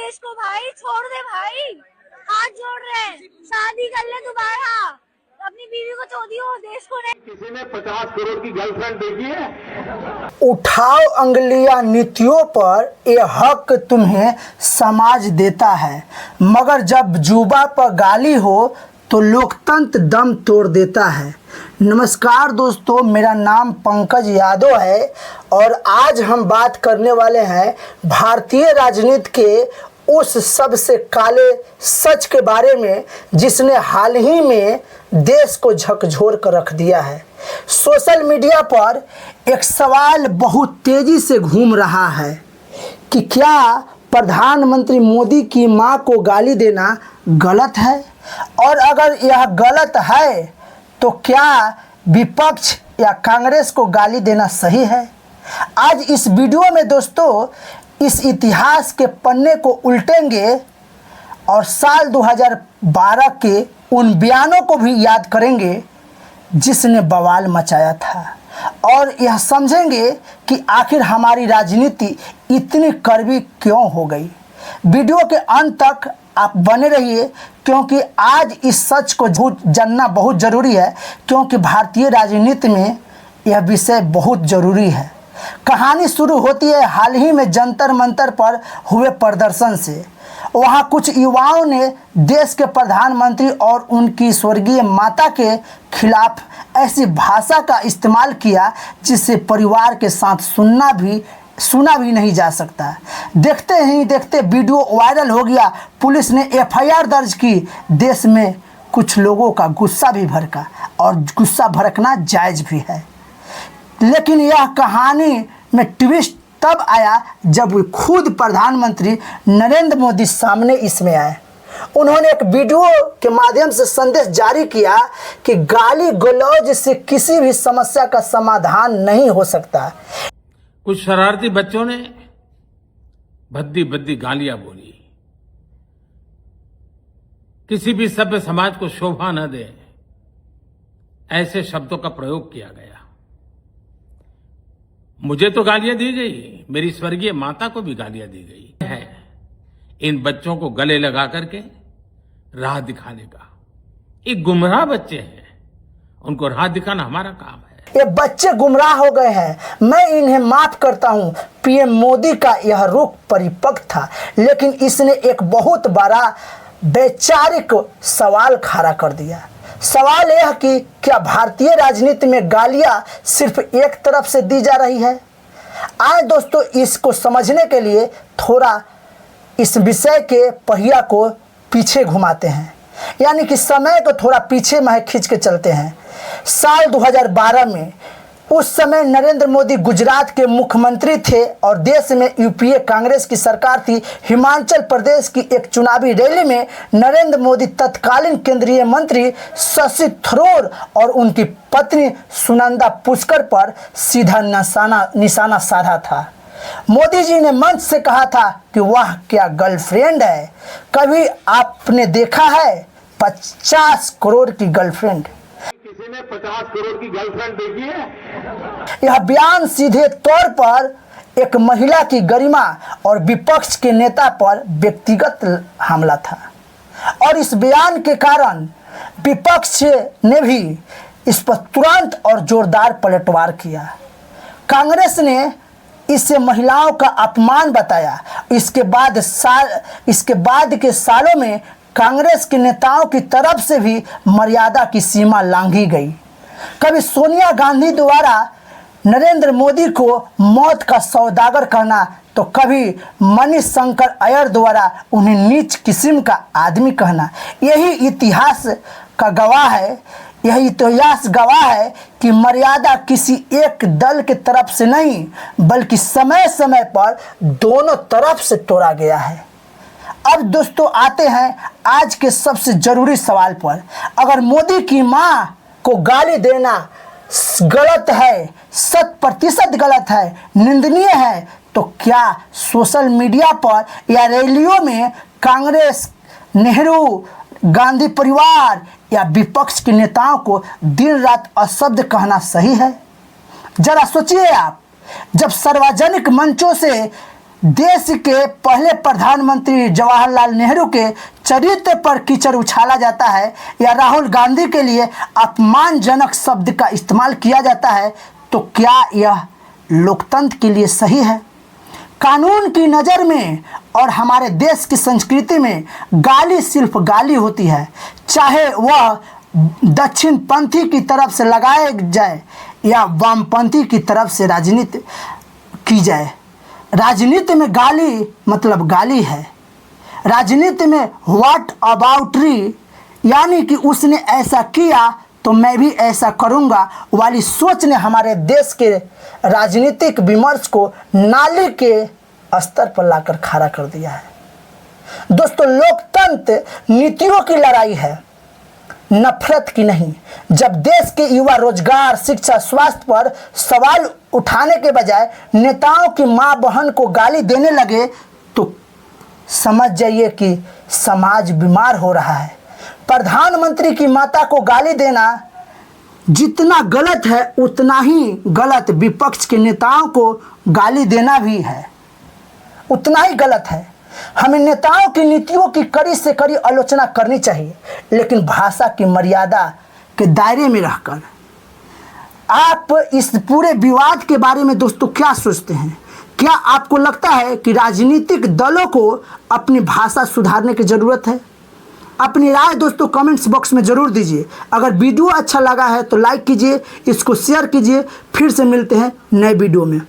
देश को भाई, छोड़ दे भाई, हाथ जोड़ रहे हैं, शादी कर ले दोबारा, अपनी बीवी को छोड़ियो, देश को नहीं। किसी ने 50 करोड़ की गर्लफ्रेंड देखी है? उठाओ अंगुलियां नीतियों पर, ये हक तुम्हें समाज देता है, मगर जब जुबा पर गाली हो तो लोकतंत्र दम तोड़ देता है। नमस्कार दोस्तों, मेरा नाम पंकज यादव है और आज हम बात करने वाले हैं भारतीय राजनीति के उस सबसे काले सच के बारे में जिसने हाल ही में देश को झकझोर कर रख दिया है। सोशल मीडिया पर एक सवाल बहुत तेजी से घूम रहा है कि क्या प्रधानमंत्री मोदी की मां को गाली देना गलत है, और अगर यह गलत है तो क्या विपक्ष या कांग्रेस को गाली देना सही है। आज इस वीडियो में दोस्तों इस इतिहास के पन्ने को उल्टेंगे और साल 2012 के उन बयानों को भी याद करेंगे जिसने बवाल मचाया था, और यह समझेंगे कि आखिर हमारी राजनीति इतनी कड़वी क्यों हो गई। वीडियो के अंत तक आप बने रहिए क्योंकि आज इस सच को जानना बहुत ज़रूरी है, क्योंकि भारतीय राजनीति में यह विषय बहुत ज़रूरी है। कहानी शुरू होती है हाल ही में जंतर मंतर पर हुए प्रदर्शन से। वहां कुछ युवाओं ने देश के प्रधानमंत्री और उनकी स्वर्गीय माता के खिलाफ ऐसी भाषा का इस्तेमाल किया जिससे परिवार के साथ सुना भी नहीं जा सकता। देखते ही देखते वीडियो वायरल हो गया, पुलिस ने एफआईआर दर्ज की। देश में कुछ लोगों का गुस्सा भी भड़का और गुस्सा भड़कना जायज़ भी है, लेकिन यह कहानी में ट्विस्ट तब आया जब खुद प्रधानमंत्री नरेंद्र मोदी सामने इसमें आए। उन्होंने एक वीडियो के माध्यम से संदेश जारी किया कि गाली गलौज से किसी भी समस्या का समाधान नहीं हो सकता। कुछ शरारती बच्चों ने भद्दी भद्दी गालियां बोली, किसी भी सभ्य समाज को शोभा न दे ऐसे शब्दों का प्रयोग किया गया। मुझे तो गालियां दी गई, मेरी स्वर्गीय माता को भी गालियां दी गई है। इन बच्चों को गले लगा करके राह दिखाने का, ये गुमराह बच्चे हैं, उनको राह दिखाना हमारा काम है। ये बच्चे गुमराह हो गए हैं, मैं इन्हें माफ करता हूं। पीएम मोदी का यह रुख परिपक्व था, लेकिन इसने एक बहुत बड़ा वैचारिक सवाल खड़ा कर दिया। सवाल यह कि क्या भारतीय राजनीति में गालियां सिर्फ एक तरफ से दी जा रही है। आए दोस्तों, इसको समझने के लिए थोड़ा इस विषय के पहिया को पीछे घुमाते हैं, यानी कि समय को थोड़ा पीछे में खींच के चलते हैं। साल 2012 में उस समय नरेंद्र मोदी गुजरात के मुख्यमंत्री थे और देश में यूपीए कांग्रेस की सरकार थी। हिमाचल प्रदेश की एक चुनावी रैली में नरेंद्र मोदी तत्कालीन केंद्रीय मंत्री शशि थरूर और उनकी पत्नी सुनंदा पुष्कर पर सीधा निशाना साधा था। मोदी जी ने मंच से कहा था कि वह क्या गर्लफ्रेंड है, कभी आपने देखा है 50 करोड़ की गर्लफ्रेंड। किसी ने 50 करोड़ की गर्लफ्रेंड देखी है? यह बयान सीधे तौर पर एक महिला की गरिमा और विपक्ष के नेता पर व्यक्तिगत हमला था, और इस बयान के कारण विपक्ष ने भी इस पर तुरंत और जोरदार पलटवार किया। कांग्रेस ने इसे महिलाओं का अपमान बताया। इसके बाद के सालों में कांग्रेस के नेताओं की तरफ से भी मर्यादा की सीमा लांघी गई। कभी सोनिया गांधी द्वारा नरेंद्र मोदी को मौत का सौदागर कहना, तो कभी मणिशंकर अय्यर द्वारा उन्हें नीच किस्म का आदमी कहना। यही इतिहास गवाह है कि मर्यादा किसी एक दल के तरफ से नहीं बल्कि समय समय पर दोनों तरफ से तोड़ा गया है। अब दोस्तों आते हैं आज के सबसे जरूरी सवाल पर। अगर मोदी की मां को गाली देना गलत है, 100% गलत है, निंदनीय है, तो क्या सोशल मीडिया पर या रैलियों में कांग्रेस, नेहरू, गांधी परिवार या विपक्ष के नेताओं को दिन रात अशब्द कहना सही है? जरा सोचिए आप, जब सार्वजनिक मंचों से देश के पहले प्रधानमंत्री जवाहरलाल नेहरू के चरित्र पर कीचड़ उछाला जाता है या राहुल गांधी के लिए अपमानजनक शब्द का इस्तेमाल किया जाता है, तो क्या यह लोकतंत्र के लिए सही है? कानून की नज़र में और हमारे देश की संस्कृति में गाली सिर्फ गाली होती है, चाहे वह दक्षिणपंथी की तरफ से लगाए जाए या वामपंथी की तरफ से राजनीति की जाए। राजनीति में गाली मतलब गाली है। राजनीति में व्हाट अबाउट री यानी कि उसने ऐसा किया तो मैं भी ऐसा करूंगा वाली सोच ने हमारे देश के राजनीतिक विमर्श को नाली के स्तर पर लाकर खड़ा कर दिया है। दोस्तों, लोकतंत्र नीतियों की लड़ाई है, नफरत की नहीं। जब देश के युवा रोजगार, शिक्षा, स्वास्थ्य पर सवाल उठाने के बजाय नेताओं की मां बहन को गाली देने लगे तो समझ जाइए कि समाज बीमार हो रहा है। प्रधानमंत्री की माता को गाली देना जितना गलत है उतना ही गलत विपक्ष के नेताओं को गाली देना भी है, उतना ही गलत है। हमें नेताओं की नीतियों की कड़ी से कड़ी आलोचना करनी चाहिए, लेकिन भाषा की मर्यादा के दायरे में रहकर। आप इस पूरे विवाद के बारे में दोस्तों क्या सोचते हैं? क्या आपको लगता है कि राजनीतिक दलों को अपनी भाषा सुधारने की ज़रूरत है? अपनी राय दोस्तों कमेंट्स बॉक्स में ज़रूर दीजिए। अगर वीडियो अच्छा लगा है तो लाइक कीजिए, इसको शेयर कीजिए। फिर से मिलते हैं नए वीडियो में।